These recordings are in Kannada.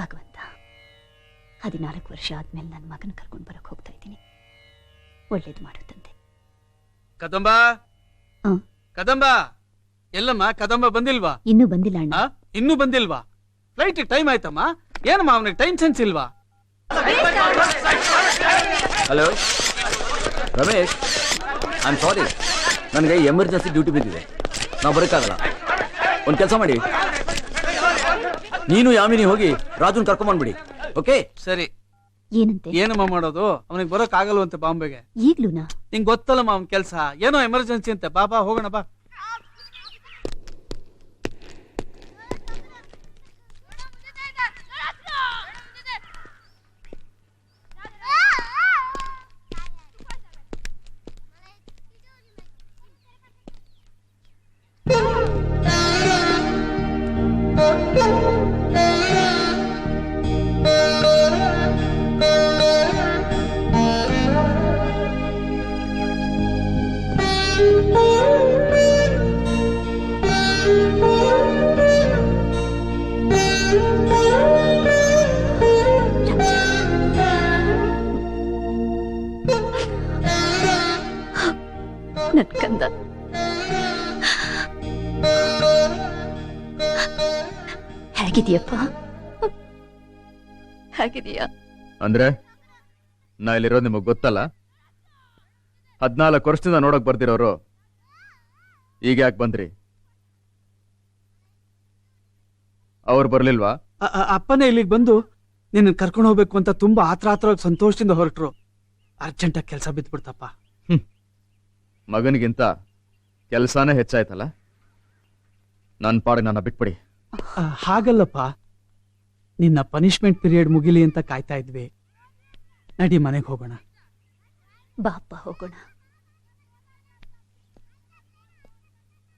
ಭಗವಂತ 14 ವರ್ಷ ಆದ್ಮೇಲೆ ನನ್ನ ಮಗನ ಕರ್ಕೊಂಡು ಬರಕ್ ಹೋಗ್ತಾ ಇದ್ದೀನಿ. ಒಳ್ಳೇದು ಮಾಡುತ್ತಂತೆ. ಕದಂಬ ಕದಂಬ ಎಲ್ಲಮ್ಮ? ಕದಂಬ ಬಂದಿಲ್ವಾ? ಇನ್ನೂ ಬಂದಿಲ್ಲ ಅಣ್ಣ. ಇನ್ನೂ ಬಂದಿಲ್ವಾ? ಫ್ಲೈಟ್ ಟೈಮ್ ಆಯ್ತಮ್ಮ. ಏನಮ್ಮ ಅವನಿಗೆ ಟೈಮ್ ಸೆನ್ಸ್ ಇಲ್ವಾ? Hello Ramesh, I am sorry, ನನಗೆ ಎಮರ್ಜೆನ್ಸಿ ಡ್ಯೂಟಿ ಬಿದ್ದಿದೆ, ನಾವು ಬರೋಕ್ಕಾಗಲ್ಲ. ಒಂದು ಕೆಲಸ ಮಾಡಿ, ನೀನು ಯಾಮಿನಿ ಹೋಗಿ ರಾಜುನ್ ಕರ್ಕೊಂಡ್ಬಂದ್ಬಿಡಿ. ಓಕೆ ಸರಿ. ಏನಂತೆ? ಏನಮ್ಮ ಮಾಡೋದು? ಅವನಿಗೆ ಬರೋಕ್ ಆಗಲ್ವಂತೆ ಬಾಂಬೆಗೆ. ಈಗ್ಲೂನಾ? ನಿಂಗೆ ಗೊತ್ತಲ್ಲಮ್ಮ ಅವನ ಕೆಲಸ, ಏನೋ ಎಮರ್ಜೆನ್ಸಿ ಅಂತೆ. ಬಾ ಬಾ ಹೋಗೋಣ ಬಾ. ನನ್ಕಂದ ಹೇಗಿದೆಯಪ್ಪ? ಹೇಗಿದೆಯಾ? ಅಂದ್ರೆ ನಾ ಇಲ್ಲಿರೋದು ನಿಮಗ್ ಗೊತ್ತಲ್ಲ. 14 ವರ್ಷದಿಂದ ನೋಡಕ್ ಬರ್ದಿರೋರು ಈಗ ಯಾಕೆ ಬಂದ್ರಿ? ಅವ್ರು ಬರ್ಲಿಲ್ವಾ? ಅಪ್ಪನೇ ಇಲ್ಲಿಗೆ ಬಂದು ನಿನ್ನ ಕರ್ಕೊಂಡು ಹೋಗ್ಬೇಕು ಅಂತ ತುಂಬಾ ಆತ್ರ ಸಂತೋಷದಿಂದ ಹೊರಟ್ರು. ಅರ್ಜೆಂಟಾಗಿ ಕೆಲಸ ಬಿದ್ಬಿಡ್ತಪ್ಪ. ಮಗನಿಗಿಂತ ಕೆಲಸನೇ ಹೆಚ್ಚಾಯ್ತಲ್ಲ. ನನ್ನ ಪಾಡಿಗೆ ನನ್ನ ಬಿಟ್ಬಿಡಿ. ಹಾಗಲ್ಲಪ್ಪ, ನಿನ್ನ ಪನಿಷ್ಮೆಂಟ್ ಪೀರಿಯಡ್ ಮುಗಿಲಿ ಅಂತ ಕಾಯ್ತಾ ಇದ್ವಿ. ನಡಿ ಮನೆಗೆ ಹೋಗೋಣ. ಬಾಪ್ಪ ಹೋಗೋಣ.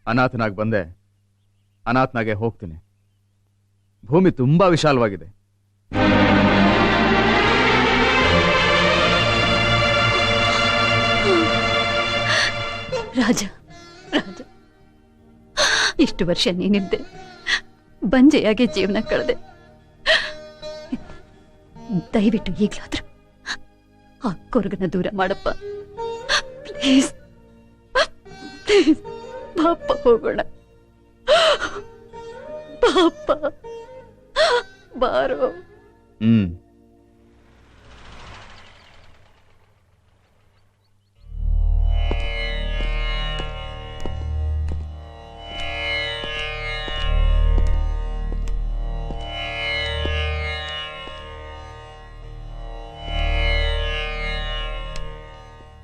ಅನಾಥನಾಗಿ ಬಂದೆ, ಅನಾಥನಾಗೆ ಹೋಗ್ತೀನಿ. ಭೂಮಿ ತುಂಬಾ ವಿಶಾಲವಾಗಿದೆ. ರಾಜ, ರಾಜ, ಇಷ್ಟು ವರ್ಷ ನೀನಿದ್ದೆ, ಬಂಜೆಯಾಗಿ ಜೀವನ ಕಳೆದೆ. ದಯವಿಟ್ಟು ಈಗಲಾದ್ರೂ ಆ ಕೊರಗನ ದೂರ ಮಾಡಪ್ಪ, ಪ್ಲೀಸ್ ಪ್ಲೀಸ್. ಪಾಪ ಹೋಗೋಣ. ಪಾಪ ಬಾರೋ.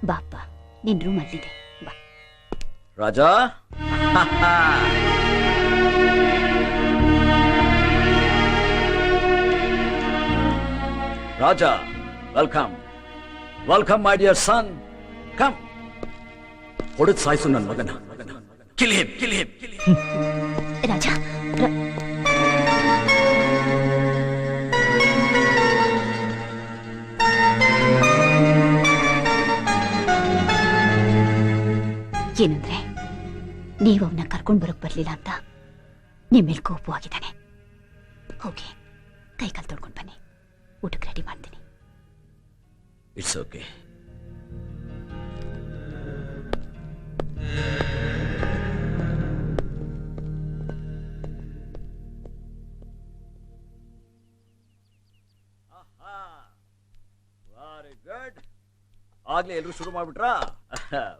ಬಾಪ್ಪ, ನಿನ್ ರೂಮ್ ಅಲ್ಲಿದೆ, ಬಾ. Raja, Raja, welcome welcome my dear son. Come. ಹೊಡೆದು ಸಾಯಿಸು ನನ್ನ ಮಗನ. Kill him, kill him. Raja, ಏನಂದ್ರೆ ನೀವು ಅವನ್ನ ಕರ್ಕೊಂಡು ಬರೋಕ್ ಬರ್ಲಿಲ್ಲ ಅಂತ ನಿಮ್ಮ ಮೇಲೆ ಕೋಪವಾಗಿದ್ದಾನೆ. ಹೋಗಿ ಕೈ ಕಾಲು ತೊಳ್ಕೊಂಡು ಬನ್ನಿ, ಊಟಕ್ಕೆ ರೆಡಿ ಮಾಡ್ತೀನಿ. It's okay. Very good. ಆಗ್ಲೇ ಎಲ್ರು ಶುರು ಮಾಡ್ಬಿಟ್ರಾ?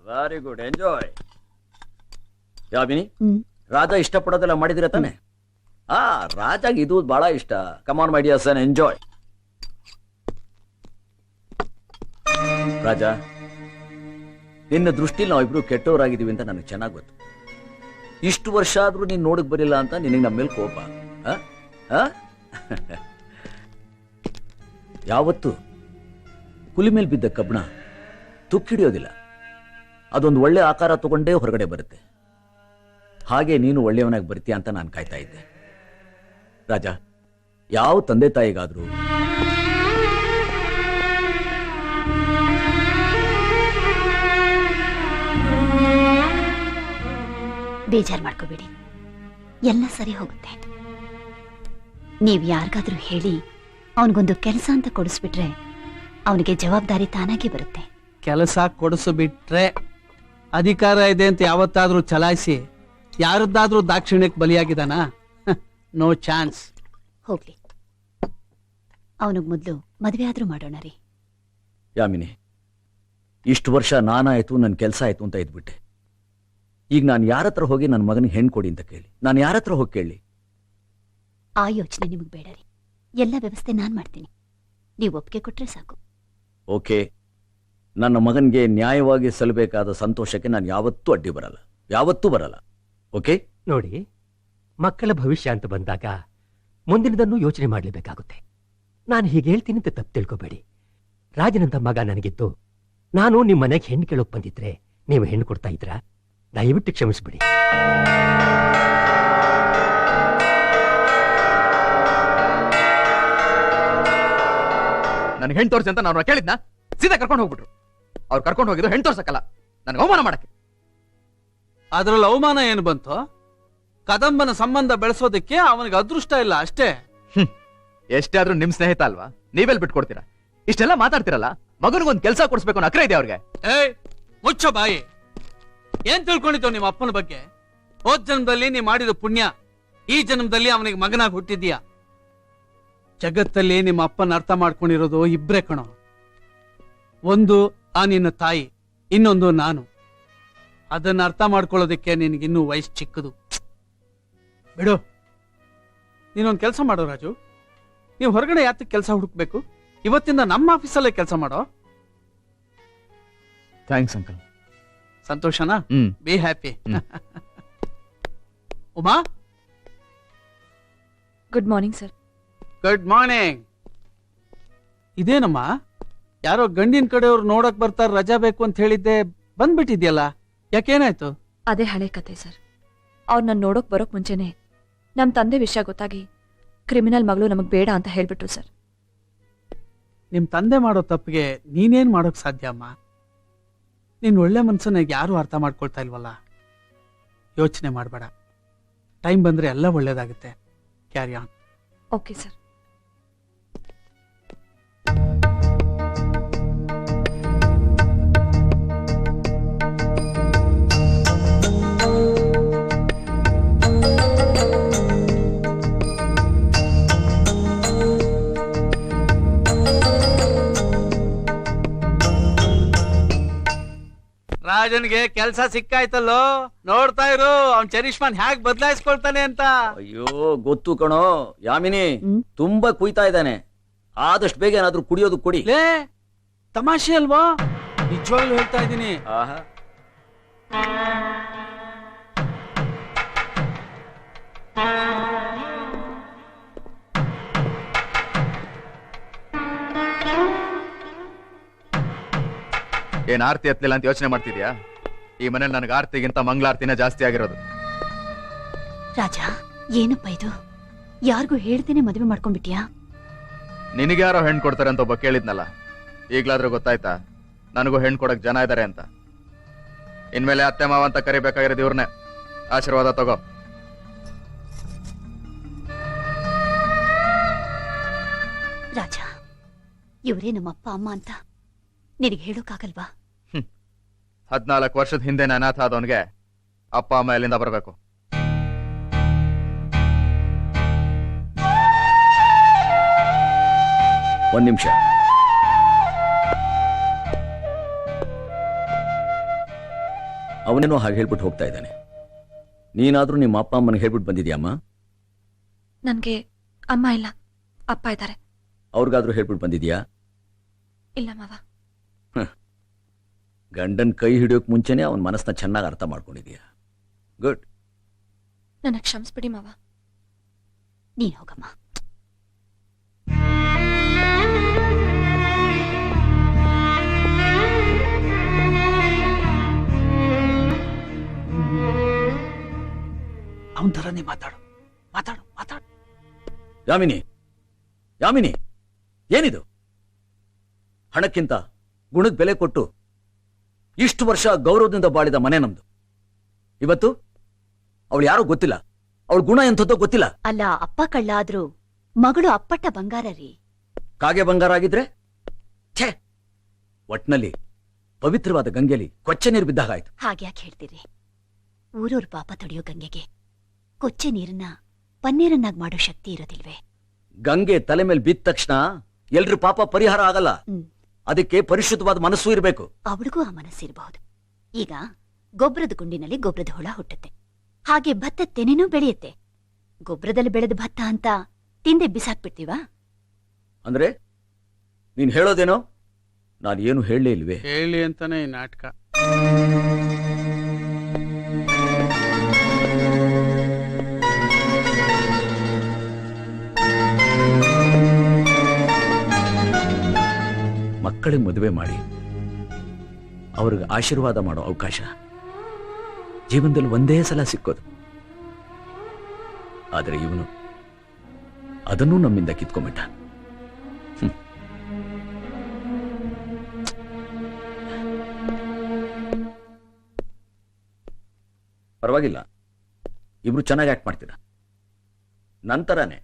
Very good, enjoy. Yamini, Raja ಇಷ್ಟಪಡೋದೆಲ್ಲ ಮಾಡಿದಿರ ತಾನೆ? ರಾಜಾಗ ಇದು ಬಹಳ ಇಷ್ಟ. Come on my dear son, enjoy. Raja, ನಿನ್ನ ದೃಷ್ಟಿಲಿ ನಾವಿಬ್ರು ಕೆಟ್ಟವರಾಗಿದ್ದೀವಿ ಅಂತ ನನಗೆ ಚೆನ್ನಾಗಿ ಗೊತ್ತು. ಇಷ್ಟು ವರ್ಷ ಆದ್ರೂ ನೀನ್ ನೋಡಕ್ ಬರಿಲ್ಲ ಅಂತ ನಿನಗೆ ನಮ್ಮ ಮೇಲೆ ಕೋಪ. ಯಾವತ್ತು ಹುಲಿ ಮೇಲೆ ಬಿದ್ದ ಕಬ್ಬಣ ತುಕ್ಕಿಡಿಯೋದಿಲ್ಲ. ಅದೊಂದು ಒಳ್ಳೆ ಆಕಾರ ತಗೊಂಡೇ ಹೊರಗಡೆ ಬರುತ್ತೆ. ಹಾಗೆ ನೀನು ಒಳ್ಳೆಯವನಾಗಿ ಬರ್ತೀಯ ಅಂತ ನಾನು ಕಾಯ್ತಾ ಇದ್ದೆ. ರಾಜ, ಯಾವ ತಂದೆ ತಾಯಿಗಾದ್ರೂ ಬೇಜಾರು ಮಾಡ್ಕೋಬೇಡಿ, ಎಲ್ಲ ಸರಿ ಹೋಗುತ್ತೆ. ನೀವ್ ಯಾರಿಗಾದ್ರೂ ಹೇಳಿ ಅವನಿಗೊಂದು ಕೆಲಸ ಅಂತ ಕೊಡಿಸ್ಬಿಟ್ರೆ ಅವನಿಗೆ ಜವಾಬ್ದಾರಿ ತಾನಾಗಿ ಬರುತ್ತೆ. ಕೆಲಸ ಕೊಡಿಸ್ಬಿಟ್ರೆ ಅಧಿಕಾರ ಇದೆ ಅಂತ ಯಾವತ್ತಾದ್ರೂ ಚಲಾಯಿಸಿ ಯಾರದ್ದಾದ್ರೂ ದಾಕ್ಷಿಣ್ಯಕ್ಕೆ ಬಲಿಯಾಗಿದ್ದಾನಾ? No chance. ಹೋಗ್ಲಿ, ಅವನಿಗೆ ಮೊದಲು ಮದುವೆ ಆದ್ರೂ ಮಾಡೋಣ ರೀ. ಯಾಮಿನಿ, ಇಷ್ಟು ವರ್ಷ ನಾನಾಯ್ತು, ನನ್ನ ಕೆಲಸ ಆಯ್ತು ಅಂತ ಇದ್ಬಿಟ್ಟೆ. ಈಗ ನಾನು ಯಾರ ಹತ್ರ ಹೋಗಿ ನನ್ನ ಮಗನಿಗೆ ಹೆಣ್ಣು ಕೊಡಿ ಅಂತ ಕೇಳಿ? ನಾನು ಯಾರ ಹತ್ರ ಹೋಗಿ ಕೇಳಿ? ಆ ಯೋಚನೆ ನಿಮಗೆ ಬೇಡ ರೀ. ಎಲ್ಲ ವ್ಯವಸ್ಥೆ ನಾನ್ ಮಾಡ್ತೀನಿ, ನೀವು ಒಪ್ಪಿಗೆ ಕೊಟ್ರೆ ಸಾಕು. ಓಕೆ, ನನ್ನ ಮಗನಿಗೆ ನ್ಯಾಯವಾಗಿ ಸಲ್ಲಬೇಕಾದ ಸಂತೋಷಕ್ಕೆ ನಾನು ಯಾವತ್ತೂ ಅಡ್ಡಿ ಬರಲ್ಲ, ಯಾವತ್ತೂ ಬರಲ್ಲ. ಓಕೆ? ನೋಡಿ, ಮಕ್ಕಳ ಭವಿಷ್ಯ ಅಂತ ಬಂದಾಗ ಮುಂದಿನದನ್ನು ಯೋಚನೆ ಮಾಡಲೇಬೇಕಾಗುತ್ತೆ. ನಾನು ಹೀಗೆ ಹೇಳ್ತೀನಿ ಅಂತ ತಪ್ಪು ತಿಳ್ಕೊಬೇಡಿ. ರಾಜನಂತ ಮಗ ನನಗಿತ್ತು, ನಾನು ನಿಮ್ಮ ಮನೆಗೆ ಹೆಣ್ಣು ಕೇಳೋಕ್ ಬಂದಿದ್ರೆ ನೀವು ಹೆಣ್ಣು ಕೊಡ್ತಾ ಇದ್ರಾ? ದಯವಿಟ್ಟು ಕ್ಷಮಿಸ್ಬಿಡಿ. ನನಗೆ ಹೆಣ್ಣು ತೋರಿಸಿ ಅಂತ ನಾನು ಕೇಳಿದ್ನ? ಸೀದಾ ಕರ್ಕೊಂಡು ಹೋಗ್ಬಿಟ್ರು. ಅವ್ರು ಕರ್ಕೊಂಡು ಹೋಗಿದ್ದು ಹೆಣ್ಣು ತೋರ್ಸಕ್ಕಲ್ಲ, ನನಗೆ ಅವಮಾನ ಮಾಡಕ್ಕೆ. ಅದ್ರಲ್ಲಿ ಅವಮಾನ ಏನು ಬಂತು? ಕದಂಬನ ಸಂಬಂಧ ಬೆಳೆಸೋದಕ್ಕೆ ಅವನಿಗೆ ಅದೃಷ್ಟ ಇಲ್ಲ ಅಷ್ಟೇ. ಎಷ್ಟೇ ಆದ್ರೂ ನಿಮ್ ಸ್ನೇಹಿತ ಅಲ್ವಾ, ನೀವೆಲ್ ಬಿಟ್ಕೊಡ್ತೀರಾ? ಇಷ್ಟೆಲ್ಲ ಮಾತಾಡ್ತಿರಲ್ಲ, ಮಗನಿಗೊಂದು ಕೆಲಸ ಕೊಡಿಸ್ಬೇಕು ಅನ್ನೋ ಅಕ್ರೆ ಇದೆ ಅವ್ರಿಗೆ. ಏಯ್, ಮುಚ್ಚೋ ಬಾಯಿ. ಏನ್ ತಿಳ್ಕೊಂಡಿದ್ದೋ ನಿಮ್ಮ ಅಪ್ಪನ ಬಗ್ಗೆ? ಹೋದ್ ಜನ್ಮದಲ್ಲಿ ನೀ ಮಾಡಿದ ಪುಣ್ಯ, ಈ ಜನ್ಮದಲ್ಲಿ ಅವನಿಗೆ ಮಗನಾಗಿ ಹುಟ್ಟಿದ್ಯಾ. ಜಗತ್ತಲ್ಲಿ ನಿಮ್ಮ ಅಪ್ಪನ ಅರ್ಥ ಮಾಡ್ಕೊಂಡಿರೋದು ಇಬ್ರೇ ಕಣೋ. ಒಂದು ಆ ನಿನ್ನ ತಾಯಿ, ಇನ್ನೊಂದು ನಾನು. ಅದನ್ನ ಅರ್ಥ ಮಾಡ್ಕೊಳ್ಳೋದಕ್ಕೆ ನಿನಗಿನ್ನೂ ವಯಸ್ಸು ಚಿಕ್ಕದು. ಬಿಡು. ನೀನೊಂದು ಕೆಲಸ ಮಾಡೋ ರಾಜು, ನೀವು ಹೊರಗಡೆ ಯಾತಕ್ಕೆ ಕೆಲಸ ಹುಡುಕ್ಬೇಕು? ಇವತ್ತಿಂದ ನಮ್ಮ ಆಫೀಸಲ್ಲೇ ಕೆಲಸ ಮಾಡೋ. Thanks uncle. ಸಂತೋಷನಾ? Be happy. Uma, good morning sir. Good morning. ಇದೇನಮ್ಮ, ಯಾರೋ ಗಂಡಿನ ಕಡೆಯವ್ರು ನೋಡಕ್ ಬರ್ತಾರ, ರಜಾ ಬೇಕು ಅಂತ ಹೇಳಿದ್ದೆ, ಬಂದ್ಬಿಟ್ಟಿದ್ಯಲ್ಲ, ಯಾಕೇನಾಯ್ತು? ಅದೇ ಹಳೆ ಕತೆ ಸರ್. ಅವ್ರು ನನ್ನ ನೋಡೋಕ್ ಬರೋಕ್ ಮುಂಚೆನೆ ನಮ್ಮ ತಂದೆ ವಿಷಯ ಗೊತ್ತಾಗಿ ಕ್ರಿಮಿನಲ್ ಮಗಳು ನಮಗ್ ಬೇಡ ಅಂತ ಹೇಳ್ಬಿಟ್ರು ಸರ್. ನಿಮ್ ತಂದೆ ಮಾಡೋ ತಪ್ಪಿಗೆ ನೀನೇನ್ ಮಾಡೋಕ್ ಸಾಧ್ಯ ಅಮ್ಮ? ನಿನ್ ಒಳ್ಳೆ ಮನ್ಸನ್ನ ಯಾರು ಅರ್ಥ ಮಾಡ್ಕೊಳ್ತಾ ಇಲ್ವಲ್ಲ. ಯೋಚನೆ ಮಾಡ್ಬೇಡ, ಟೈಮ್ ಬಂದ್ರೆ ಎಲ್ಲ ಒಳ್ಳೇದಾಗುತ್ತೆ. Carry on. Okay sir. ರಾಜನ್ಗೆ ಕೆಲ್ಸ ಸಿಕ್ಕಾಯ್ತಲ್ಲೋ, ನೋಡ್ತಾ ಇರು ಅವ್ನ್ ಚರಿಷ್ಮಾನ್ ಹ್ಯಾಗ್ ಬದಲಾಯಿಸ್ಕೊಳ್ತಾನೆ ಅಂತ. ಅಯ್ಯೋ, ಗೊತ್ತು ಕಣೋ ಯಾಮಿನಿ, ತುಂಬಾ ಕುಯ್ತಾ ಇದ್ದಾನೆ. ಆದಷ್ಟು ಬೇಗ ಏನಾದ್ರೂ ಕುಡಿಯೋದು ಕೊಡಿ. ಲೇ, ತಮಾಷೆ ಅಲ್ವಾ? ನಿಜವಾಗ್ಲೂ ಹೇಳ್ತಾ ಇದ್ದೀನಿ. ಆಹಾ, ಏನ್ ಆರ್ತಿ ಹತ್ಲಿಲ್ಲ ಅಂತ ಯೋಚನೆ ಮಾಡ್ತಿದ್ಯಾ? ಈ ಮನೇಲಿ ನನಗೆ ಆರ್ತಿಗಿಂತ ಮಂಗಳಾರತಿನೇ ಜಾಸ್ತಿ ಆಗಿರೋದು. ರಾಜ, ಏನಪ್ಪ ಇದು? ಯಾರಿಗೂ ಹೇಳ್ದೇನೆ ಮದುವೆ ಮಾಡ್ಕೊಂಡ್ಬಿಟ್ಯಾ? ನಿನಗೆ ಯಾರೋ ಹೆಣ್ಣು ಕೊಡ್ತಾರೆ ಅಂತ ಒಬ್ಬ ಕೇಳಿದ್ನಲ್ಲ, ಈಗ್ಲಾದ್ರೂ ಗೊತ್ತಾಯ್ತಾ ನನಗೂ ಹೆಣ್ಣು ಕೊಡಕ್ ಜನ ಇದಾರೆ ಅಂತ? ಇನ್ಮೇಲೆ ಅತ್ತೆ ಮಾವ ಅಂತ ಕರಿಬೇಕಾಗಿರೋದು ಇವ್ರನ್ನೇ. ಆಶೀರ್ವಾದ ತಗೋ. ರಾಜ, ಇವರೇ ನಮ್ಮ ಅಪ್ಪ ಅಮ್ಮ ಅಂತ ನಿನಗೆ ಹೇಳೋಕ್ಕಾಗಲ್ವಾ? 14 ವರ್ಷದ ಹಿಂದೆ ಅನಾಥ ಆದವನ್ಗೆ ಅಪ್ಪ ಅಮ್ಮ ಎಲ್ಲಿಂದ ಬರಬೇಕು? ಒಂದ್ ನಿಮಿಷ. ಅವನೇನೋ ಹಾಗೆ ಹೇಳ್ಬಿಟ್ಟು ಹೋಗ್ತಾ ಇದ್ದಾನೆ. ನೀನಾದ್ರೂ ನಿಮ್ಮ ಅಪ್ಪ ಅಮ್ಮನಿಗೆ ಹೇಳ್ಬಿಟ್ಟು ಬಂದಿದ್ಯಾಮ್ಮ? ನನ್ಗೆ ಅಮ್ಮ ಇಲ್ಲ, ಅಪ್ಪ ಇದ್ದಾರೆ. ಅವ್ರಿಗಾದ್ರೂ ಹೇಳ್ಬಿಟ್ಟು ಬಂದಿದ್ಯಾ? ಇಲ್ಲ ಮಾವ. ಗಂಡನ್ ಕೈ ಹಿಡಿಯೋಕ್ ಮುಂಚೆನೆ ಅವನ ಮನಸ್ಸನ್ನ ಚೆನ್ನಾಗಿ ಅರ್ಥ ಮಾಡ್ಕೊಂಡಿದ್ಯಾ. ಗುಡ್. ನನ್ನ ಕ್ಷಮಿಸ್ಬಿಡಿ ಮಾವ. ನೀನ್ ಹೋಗಮ್ಮ. ಅವನ್ ಥರನೇ ಮಾತಾಡು, ಮಾತಾಡು, ಮಾತಾಡು. ಯಾಮಿನಿ, ಯಾಮಿನಿ, ಏನಿದು? ಹಣಕ್ಕಿಂತ ಗುಣದ ಬೆಲೆ ಕೊಟ್ಟು ಇಷ್ಟು ವರ್ಷ ಗೌರವದಿಂದ ಬಾಳಿದ ಮನೆ ನಮ್ದು. ಇವತ್ತು ಅವಳು ಯಾರೋ ಗೊತ್ತಿಲ್ಲ, ಅವಳ ಗುಣ ಎಂಥದ್ದೋ ಗೊತ್ತಿಲ್ಲ. ಅಲ್ಲ, ಅಪ್ಪ ಕಳ್ಳ ಆದ್ರೂ ಮಗಳು ಅಪ್ಪಟ್ಟ ಬಂಗಾರ ರೀ. ಕಾಗೆ ಬಂಗಾರ ಆಗಿದ್ರೆ ಛೇ, ಒಟ್ನಲ್ಲಿ ಪವಿತ್ರವಾದ ಗಂಗೆಲಿ ಕೊಚ್ಚೆ ನೀರು ಬಿದ್ದಾಗಾಯ್ತು. ಹಾಗ್ಯಾಕೆ ಹೇಳ್ತೀರಿ? ಊರೂರ್ ಪಾಪ ತೊಳೆಯೋ ಗಂಗೆಗೆ ಕೊಚ್ಚೆ ನೀರನ್ನ ಪನ್ನೀರನ್ನಾಗಿ ಮಾಡೋ ಶಕ್ತಿ ಇರೋದಿಲ್ವೇ? ಗಂಗೆ ತಲೆ ಮೇಲೆ ಬಿದ್ದ ತಕ್ಷಣ ಎಲ್ರ ಪಾಪ ಪರಿಹಾರ ಆಗಲ್ಲ. ಹ್ಮ್. ಅದಕ್ಕೆ ಪರಿಶುದ್ಧವಾದ ಮನಸ್ಸು ಇರಬೇಕು. ಅವಳಿಗೂ ಆ ಮನಸ್ಸಿರಬಹುದು. ಈಗ ಗೊಬ್ಬರದ ಗುಂಡಿನಲ್ಲಿ ಗೊಬ್ಬರದ ಹುಳ ಹುಟ್ಟುತ್ತೆ, ಹಾಗೆ ಭತ್ತ ತೆನೆನೂ ಬೆಳೆಯುತ್ತೆ. ಗೊಬ್ಬರದಲ್ಲಿ ಬೆಳೆದ ಭತ್ತ ಅಂತ ತಿಂದೆ ಬಿಸಾಕ್ಬಿಡ್ತೀವಾ? ಅಂದ್ರೆ ನೀನ್ ಹೇಳೋದೇನೋ ನಾನು ಏನು ಹೇಳಲೇ ಇಲ್ವೇ? ಹೇಳಿ ಅಂತಾನೆ ಈ ನಾಟಕ. ಮಕ್ಕಳಿಗೆ ಮದುವೆ ಮಾಡಿ ಅವ್ರಿಗೆ ಆಶೀರ್ವಾದ ಮಾಡೋ ಅವಕಾಶ ಜೀವನದಲ್ಲಿ ಒಂದೇ ಸಲ ಸಿಕ್ಕೋದು. ಆದರೆ ಇವನು ಅದನ್ನೂ ನಮ್ಮಿಂದ ಕಿತ್ಕೊಂಬಿಟ್ಟ. ಪರವಾಗಿಲ್ಲ, ಇಬ್ರು ಚೆನ್ನಾಗಿ ಆಕ್ಟ್ ಮಾಡ್ತೀರಾ. ನಂತರನೇ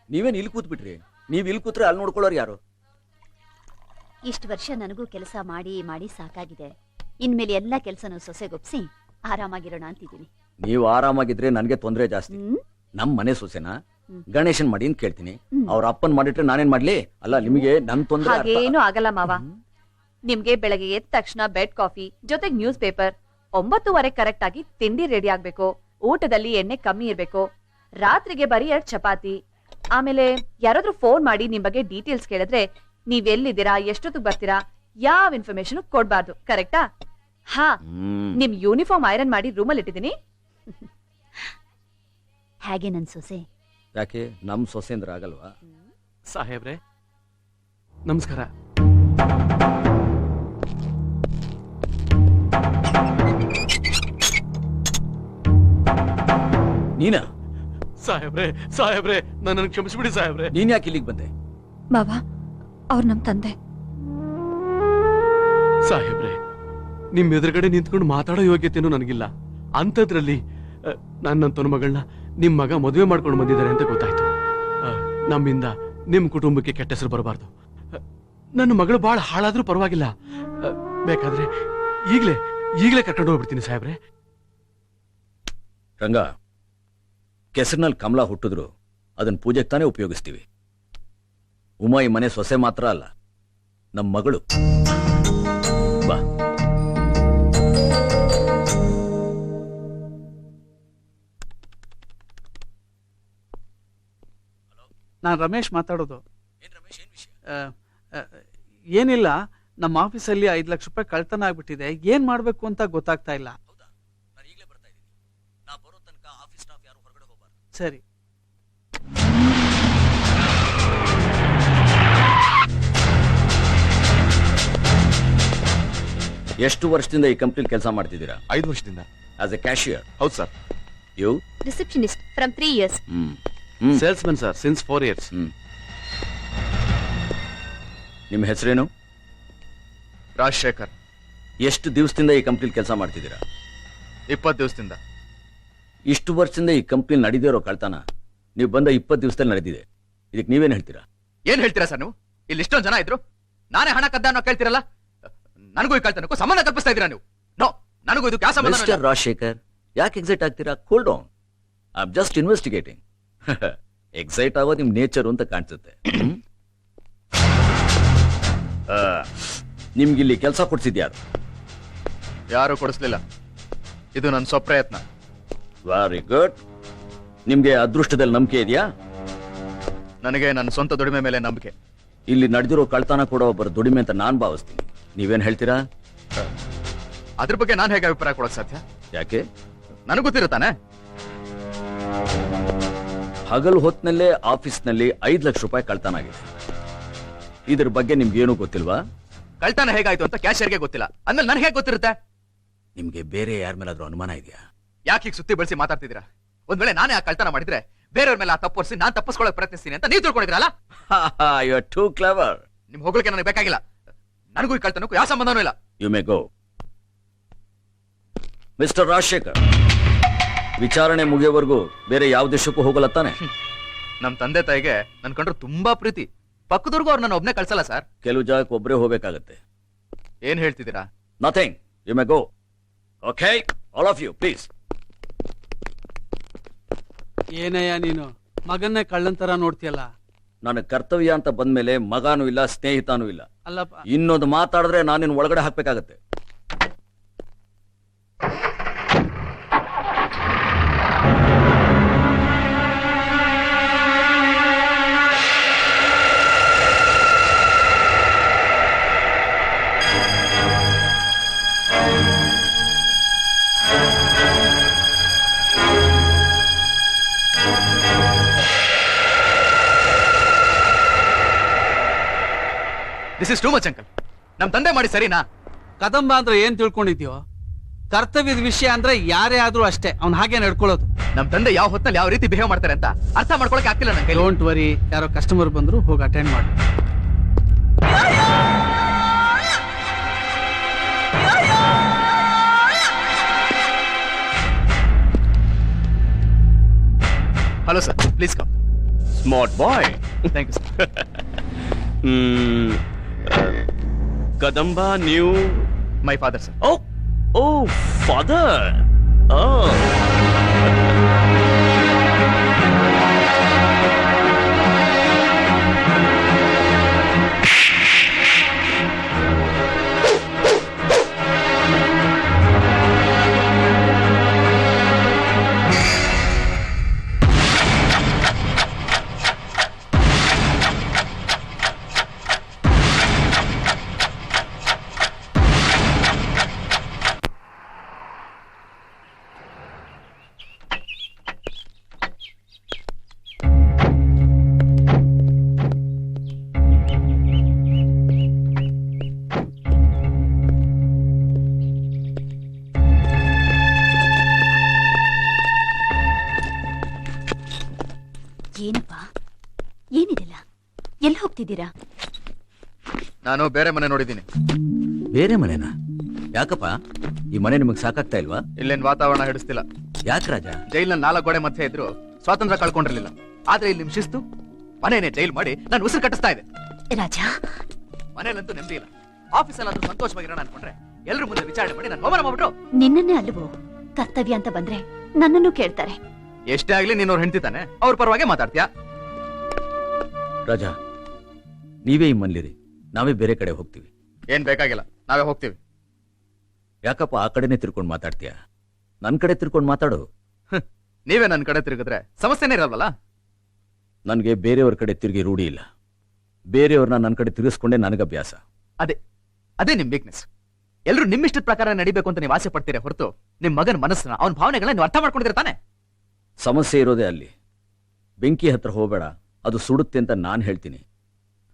ನೀವೇನು ಇಲ್ಲಿ ಕೂತ್ಬಿಟ್ರಿ? ನೀವ್ ಇಲ್ಲಿ ಕೂತ್ರೆ ಅಲ್ಲಿ ನೋಡ್ಕೊಳ್ಳೋರು ಯಾರು? ಇಷ್ಟು ವರ್ಷ ನನಗೂ ಕೆಲಸ ಮಾಡಿ ಮಾಡಿ ಸಾಕಾಗಿದೆ. ಇನ್ಮೇಲೆ ಎಲ್ಲಾ ಕೆಲಸನೂ ಸೊಸೆಗೊಪ್ಸಿ ಆರಾಮಾಗಿರೋಣ ಅಂತಿದ್ದೀನಿ. ನೀವು ಆರಾಮಾಗಿದ್ರೆ ನನ್ಗೆ ತೊಂದರೆ ಜಾಸ್ತಿ. ನಮ್ ಮನೆ ಸೊಸೆನ ಗಣೇಶನ್ ಮಾಡಿ ಅಂತ ಕೇಳ್ತೀನಿ. ಅವ್ರ ಅಪ್ಪನ್ ಮಾಡಿಟ್ರೆ ನಾನೇನ್ ಮಾಡ್ಲಿ? ಅಲ್ಲ, ನಿಮಗೆ ನನ್ ತೊಂದರೆ ಹಾಗೇನು ಆಗಲ್ಲ ಮಾವ. ನಿಮ್ಗೆ ಬೆಳಗ್ಗೆ ಎದ್ದ ತಕ್ಷಣ ಬೆಡ್ ಕಾಫಿ ಜೊತೆಗೆ ನ್ಯೂಸ್ ಪೇಪರ್, 9:30 ಕರೆಕ್ಟ್ ಆಗಿ ತಿಂಡಿ ರೆಡಿ ಆಗ್ಬೇಕು, ಊಟದಲ್ಲಿ ಎಣ್ಣೆ ಕಮ್ಮಿ ಇರ್ಬೇಕು, ರಾತ್ರಿಗೆ ಬರೀ 2 ಚಪಾತಿ. ಆಮೇಲೆ ಯಾರಾದ್ರೂ ಫೋನ್ ಮಾಡಿ ನಿಮ್ ಬಗ್ಗೆ ಡೀಟೇಲ್ಸ್ ಕೇಳಿದ್ರೆ ನೀವೆಲ್ಲಿದ್ದೀರಾ, ಎಷ್ಟೊತ್ತಿಗೆ ಬರ್ತೀರಾ, ಯಾವ ಇನ್ಫಾರ್ಮೇಶನ್ ಕೊಡ್ಬಾರ್ದು. ಕರೆಕ್ಟಾ? ಹಾ, ನಿಮ್ ಯೂನಿಫಾರ್ಮ್ ಐರನ್ ಮಾಡಿ ರೂಮಲ್ಲಿ ಇಟ್ಟಿದ್ದೀನಿ. ಹಾಗೆ ನನ್ ಸೊಸೆ. ಯಾಕೆ ನಮ್ ಸೊಸೆ ಅಂದ್ರೆ ಆಗಲ್ವಾ? ಸಾಹೇಬ್ರೆ ನಮಸ್ಕಾರ. ನೀನಾ? ಸಾಹೇಬ್ರೆ ಸಾಹೇಬ್ರೆ ನನ್ನನ್ನು ಕ್ಷಮಿಸ್ಬಿಡಿ ಸಾಹೇಬ್ರೆ. ನೀನ್ ಯಾಕೆ ಇಲ್ಲಿಗೆ ಬಂದೆ? ಮಾವ, ಅವ್ರು ನಮ್ ತಂದೆ. ಸಾಹೇಬ್ರೆ, ನಿಮ್ ಎದುರುಗಡೆ ನಿಂತ್ಕೊಂಡು ಮಾತಾಡೋ ಯೋಗ್ಯತೆನೂ ನನಗಿಲ್ಲ. ಅಂಥದ್ರಲ್ಲಿ ನನ್ನ ತನ್ನ ಮಗಳನ್ನ ನಿಮ್ ಮಗ ಮದುವೆ ಮಾಡ್ಕೊಂಡು ಬಂದಿದ್ದಾರೆ ಅಂತ ಗೊತ್ತಾಯ್ತು. ನಮ್ಮಿಂದ ನಿಮ್ ಕುಟುಂಬಕ್ಕೆ ಕೆಟ್ಟ ಹೆಸರು ಬರಬಾರ್ದು. ನನ್ನ ಮಗಳು ಬಹಳ ಹಾಳಾದ್ರೂ ಪರವಾಗಿಲ್ಲ. ಬೇಕಾದ್ರೆ ಈಗಲೇ ಕರ್ಕೊಂಡು ಹೋಗ್ಬಿಡ್ತೀನಿ ಸಾಹೇಬ್ರೆ. ರಂಗ, ಕೆಸರಿನಲ್ಲಿ ಕಮಲ ಹುಟ್ಟಿದ್ರು ಅದನ್ನ ಪೂಜೆಗೆ ತಾನೇ ಉಪಯೋಗಿಸ್ತೀವಿ. ಉಮಾ ಈ ಮನೆ ಸೊಸೆ ಮಾತ್ರ ಅಲ್ಲ, ನಮ್ಮ ಮಗಳು. ಬಾ. ನಾನು ರಮೇಶ್ ಮಾತಾಡೋದು. ಏನಿಲ್ಲ, ನಮ್ಮ ಆಫೀಸಲ್ಲಿ 5 ಲಕ್ಷ ರೂಪಾಯಿ ಕಳ್ತನ ಆಗ್ಬಿಟ್ಟಿದೆ. ಏನ್ ಮಾಡ್ಬೇಕು ಅಂತ ಗೊತ್ತಾಗ್ತಾ ಇಲ್ಲ. ಸರಿ. ಎಷ್ಟು ವರ್ಷದಿಂದ ಈ ಕಂಪ್ನಿ ಕೆಲಸ ಮಾಡ್ತಿದ್ದೀರಾ? 5 ವರ್ಷದಿಂದ. As a cashier? ಹೌದು ಸರ್. You? Receptionist from 3 years. Salesman sir since 4 years. ನಿಮ್ಮ ಹೆಸರೇನು? ರಾಜಶೇಖರ್. ಎಷ್ಟು ದಿವಸದಿಂದ ಈ ಕಂಪ್ನಿ ಕೆಲಸ ಮಾಡ್ತಿದ್ದೀರಾ? 20 ದಿವಸದಿಂದ. ಇಷ್ಟು ವರ್ಷದಿಂದ ಈ ಕಂಪ್ನಿ ನಡೆದಿರೋ ಕಳ್ತನ ನೀವು ಬಂದ 20 ದಿವಸದಲ್ಲಿ ನಡೆದಿದೆ. ಇದಕ್ಕೆ ನೀವೇನ್ ಹೇಳ್ತೀರಾ? ಏನ್ ಹೇಳ್ತೀರಾ ಸರ್ ನೀವು? ಇಲ್ಲಿ ಇಷ್ಟೊಂದು ಜನ ಇದ್ರು, ನಾನೇ ಹಣ ಕದ್ದ ಅನ್ನೋ ಕೇಳ್ತಿರಲ್ಲ. ನನಗೂ ಈ ಕಳ್ತನಕ್ಕೂ ಸಂಬಂಧ ಕಲ್ಪಿಸ್ತಾ ಇದ್ದೀರಾ ನೀವು? ನೋ, ನನಗೂ ಇದು ಯಾವ ಸಂಬಂಧ? ಮಿಸ್ಟರ್ ರಾಜಶೇಖರ್, ಯಾಕೆ ಎಕ್ಸೈಟ್ ಆಗ್ತೀರಾ? Cool down. I am just investigating. Excite ಆಗೋದು ನಿಮ್ ನೇಚರ್ ಅಂತ ಕಾಣಿಸುತ್ತೆ. ನಿಮ್ಗಿಲ್ಲಿ ಕೆಲಸ ಕೊಡ್ಸಿದ್ಯಾರು? ಯಾರು ಕೊಡಿಸ್ಲಿಲ್ಲ. ಇದು ನನ್ನ ಸ್ವಪ್ರಯತ್ನ. Very good. ನಿಮ್ಗೆ ಅದೃಷ್ಟದಲ್ಲಿ ನಂಬಿಕೆ ಇದೆಯಾ? ನನಗೆ ನನ್ನ ಸ್ವಂತ ದುಡಿಮೆ ಮೇಲೆ ನಂಬಿಕೆ. ಇಲ್ಲಿ ನಡೆದಿರೋ ಕಳ್ತನ ಕೊಡೋ ಒಬ್ಬರ ದುಡಿಮೆ ಅಂತ ನಾನ್ ಭಾವಿಸ್ತೀನಿ. ನೀವೇನ್ ಹೇಳ್ತೀರಾ? ಅದ್ರ ಬಗ್ಗೆ ನಾನು ಹೇಗೆ ಅಭಿಪ್ರಾಯ ಕೊಡಕ್ ಸಾಧ್ಯ? ಯಾಕೆ? ನನಗೆ ಗೊತ್ತಿರುತ್ತಾನೆ. ಹಗಲು ಹೊತ್ತಿನಲ್ಲೇ ಆಫೀಸ್ನಲ್ಲಿ 5 ಲಕ್ಷ ರೂಪಾಯಿ ಕಳ್ತನ ಆಗಿದೆ. ಇದ್ರ ಬಗ್ಗೆ ನಿಮ್ಗೇನು ಗೊತ್ತಿಲ್ವಾ? ಕಳ್ತನ ಹೇಗಾಯ್ತು ಅಂತ ಕ್ಯಾಶಿಯರ್ಗೆ ಗೊತ್ತಿಲ್ಲ ಅಂದ್ಮೇಲೆ ನನಗೆ ಹೇಗೆ ಗೊತ್ತಿರುತ್ತೆ? ನಿಮ್ಗೆ ಬೇರೆ ಯಾರ ಮೇಲಾದ್ರೂ ಅನುಮಾನ ಇದೆಯಾ? ಯಾಕೆ ಈಗ ಸುತ್ತಿ ಬಳಸಿ ಮಾತಾಡ್ತಿದ್ದೀರಾ? ಒಂದ್ ವೇಳೆ ನಾನೇ ಆ ಕಳ್ತನ ಮಾಡಿದ್ರೆ ಬೇರೆಯವ್ರ ಮೇಲೆ ಆ ತಪ್ಪು ನಾನ್ ತಪ್ಪಿಸ್ಕೊಳಕ್ ಪ್ರಯತ್ನಿಸ್ತೀನಿ ಅಂತ ನೀವು ತಿಳ್ಕೊಂಡಿದ್ರಲ್ಲ? You are too clever. ನಿಮ್ ಹೋಗ್ಲಿಕ್ಕೆ ನನಗೆ ಬೇಕಾಗಿಲ್ಲ. ನನಗೂ ಈ ಕಳ್ತನಕ್ಕೂ ಯಾವ ಸಂಬಂಧನೂ ಇಲ್ಲ. You may go. Mister Rajashekar, ವಿಚಾರಣೆ ಮುಗಿಯೋವರೆಗೂ ಬೇರೆ ಯಾವ ದೇಶಕ್ಕೂ ಹೋಗಲ್ಲ ತಾನೆ? ನಮ್ ತಂದೆ ತಾಯಿಗೆ ನನ್ ಕಂಡ್ರು ತುಂಬಾ ಪ್ರೀತಿ. ಪಕ್ಕದವ್ರಿಗೂ ಅವ್ರು ನನ್ನ ಒಬ್ನೇ ಕಳ್ಸಲ್ಲ ಸರ್. ಕೆಲವು ಜಾಗಕ್ಕೆ ಒಬ್ಬರೇ ಹೋಗ್ಬೇಕಾಗತ್ತೆ. ಏನ್ ಹೇಳ್ತಿದ್ದೀರಾ? Nothing. You may go. Okay, all of you please. ಏನಯ್ಯ ನೀನು ಮಗನ್ನೇ ಕಳ್ಳಂತರ ನೋಡ್ತೀಯಲ್ಲ? ನನ್ನ ಕರ್ತವ್ಯ ಅಂತ ಬಂದ್ಮೇಲೆ ಮಗಾನೂ ಇಲ್ಲ, ಸ್ನೇಹಿತನೂ ಇಲ್ಲ. ಅಲ್ಲಪ್ಪ, ಇನ್ನೊಂದು ಮಾತಾಡಿದ್ರೆ ನಾನು ಒಳಗಡೆ ಹಾಕ್ಬೇಕಾಗತ್ತೆ. This is too much uncle. ನಮ್ ತಂದೆ ಮಾಡಿ ಸರಿನಾ? ಕದಂಬ ಅಂದ್ರೆ ಏನ್ ತಿಳ್ಕೊಂಡಿದ್ಯೋ? ಕರ್ತವ್ಯದ ವಿಷಯ ಅಂದ್ರೆ ಯಾರೇ ಆದ್ರೂ ಅಷ್ಟೇ, ಅವ್ನ್ ಹಾಗೆ ನಡ್ಕೊಳ್ಳೋದು. ನಮ್ ತಂದೆ ಯಾವ ಹೊತ್ತಲ್ಲಿ ಯಾವ ರೀತಿ ಬಿಹೇವ್ ಮಾಡ್ತಾರೆ ಅಂತ ಅರ್ಥ ಮಾಡ್ಕೊಳಕ್ ಆಗ್ತಿಲ್ಲ ನನ್ ಕೈ. ಡೋಂಟ್ ವರಿ, ಯಾರೋ ಕಸ್ಟಮರ್ ಬಂದ್ರು ಹೋಗಿ ಅಟೆಂಡ್ ಮಾಡಿ. Hello sir, please come. Smart boy. Thank you sir. Kadamba ನೀವು? My father sir. Oh father. ಏನಪ್ಪ, ಏನಿದಿಲ್ಲ? ಎಲ್ಲಿ ಹೋಗ್ತಿದ್ದೀರಾ? ನಾನು ಬೇರೆ ಮನೆ ನೋಡಿದ್ದೀನಿ. ಬೇರೆ ಮನೆನಾ? ಯಾಕಪ್ಪ, ಈ ಮನೆ ನಿಮಗೆ ಸಾಕಾಗ್ತಾ ಇಲ್ವಾ? ಇಲ್ಲೇನ್ ವಾತಾವರಣ ಹಿಡಿಸ್ತಿಲ್ಲ. ಯಾಕೆ ರಾಜ? ಜೈಲ್ನಲ್ಲಿ 4 ಗೋಡೆ ಮಧ್ಯೆ ಇದ್ರು ಸ್ವಾತಂತ್ರ್ಯ ಕಳ್ಕೊಂಡಿರ್ಲಿಲ್ಲ. ಆದ್ರೆ ಇಲ್ಲಿ ನಿಮ್ ಶಿಸ್ತು ಮನೇನೆ ಜೈಲ್ ಮಾಡಿ ನಾನು ಉಸಿರು ಕಟ್ಟಿಸ್ತಾ ಇದೆ. ರಾಜ, ಮನೇಲಂತೂ ನೆಮ್ಮದಿ ಇಲ್ಲ. ಆಫೀಸಲ್ಲಾದ್ರೂ ಸಂತೋಷವಾಗಿರೋಣ ಅನ್ಕೊಂಡ್ರೆ ಎಲ್ರು ಮುಂದೆ ವಿಚಾರಣೆ ಮಾಡಿ ನಾನು ಅವಮಾನ ಮಾಡ್ಬಿಟ್ರು. ನಿನ್ನನ್ನೇ ಅಲ್ವೋ? ಕರ್ತವ್ಯ ಅಂತ ಬಂದ್ರೆ ನನ್ನನ್ನು ಕೇಳ್ತಾರೆ. ಎಷ್ಟೇ ಆಗ್ಲಿ ನೀನ್ ಅವ್ರ ಹೆಂಡತಿ ತಾನೆ, ಅವ್ರ ಪರವಾಗಿ ಮಾತಾಡ್ತೀಯಾ? ರಾಜ, ನೀವೇ ಈ ಮನ್ಲಿರಿ, ನಾವೇ ಬೇರೆ ಕಡೆ ಹೋಗ್ತೀವಿ. ಏನ್ ಬೇಕಾಗಿಲ್ಲ, ನಾವೇ ಹೋಗ್ತೀವಿ. ಯಾಕಪ್ಪ ಆ ಕಡೆನೆ ತಿರ್ಕೊಂಡು ಮಾತಾಡ್ತೀಯ? ನನ್ ಕಡೆ ತಿರ್ಕೊಂಡು ಮಾತಾಡು. ನೀವೇ ನನ್ ಕಡೆ ತಿರುಗಿದ್ರೆ ಸಮಸ್ಯೆನೇ ಇರಲ್ವಲ್ಲ. ನನ್ಗೆ ಬೇರೆಯವ್ರ ಕಡೆ ತಿರುಗಿ ರೂಢಿ ಇಲ್ಲ. ಬೇರೆಯವ್ರನ್ನ ನನ್ನ ಕಡೆ ತಿರುಗಿಸ್ಕೊಂಡೆ ನನಗೆ ಅಭ್ಯಾಸ. ಅದೇ ನಿಮ್ ವೀಕ್ನೆಸ್. ಎಲ್ರು ನಿಮ್ಮಿಷ್ಟದ ಪ್ರಕಾರ ನಡಿಬೇಕು ಅಂತ ನೀವು ಆಸೆ ಪಡ್ತೀರಾ ಹೊರತು ನಿಮ್ ಮಗನ ಮನಸ್ಸನ್ನ, ಅವನ ಭಾವನೆಗಳನ್ನ ನೀವು ಅರ್ಥ ಮಾಡ್ಕೊಂಡಿದ್ರೆ ತಾನೆ. ಸಮಸ್ಯೆ ಇರೋದೇ ಅಲ್ಲಿ. ಬೆಂಕಿ ಹತ್ರ ಹೋಗಬೇಡ, ಅದು ಸುಡುತ್ತೆ ಅಂತ ನಾನು ಹೇಳ್ತೀನಿ.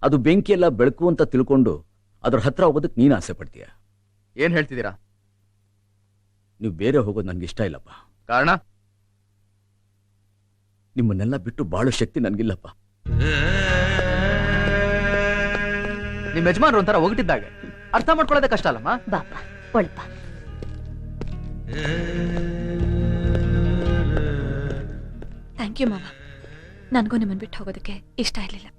ಅದು ಬೆಂಕಿ ಎಲ್ಲ ಬೆಳಕು ಅಂತ ತಿಳ್ಕೊಂಡು ಅದ್ರ ಹತ್ರ ಹೋಗೋದಕ್ಕೆ ನೀನು ಆಸೆ ಪಡ್ತೀಯ. ಏನ್ ಹೇಳ್ತಿದ್ದೀರಾ? ನೀವು ಬೇರೆ ಹೋಗೋದು ನನ್ಗೆ ಇಷ್ಟ ಇಲ್ಲಪ್ಪ. ಕಾರಣ? ನಿಮ್ಮನ್ನೆಲ್ಲ ಬಿಟ್ಟು ಬಾಳೋ ಶಕ್ತಿ ನನ್ಗಿಲ್ಲಪ್ಪ. ನಿಮ್ ಯಜಮಾನ್ರು ಒಂಥರ ಒಗಟಿದ್ದಾಗೆ, ಅರ್ಥ ಮಾಡ್ಕೊಳ್ಳೋದೇ ಕಷ್ಟ ಅಲ್ಲಮ್ಮ. ಬಾಪ, ಒಳಪ್ಪ. ಥ್ಯಾಂಕ್ ಯು ಮಾವ. ನನಗೂ ನಿಮ್ಮನ್ನು ಬಿಟ್ಟು ಹೋಗೋದಕ್ಕೆ ಇಷ್ಟ ಇರಲಿಲ್ಲ.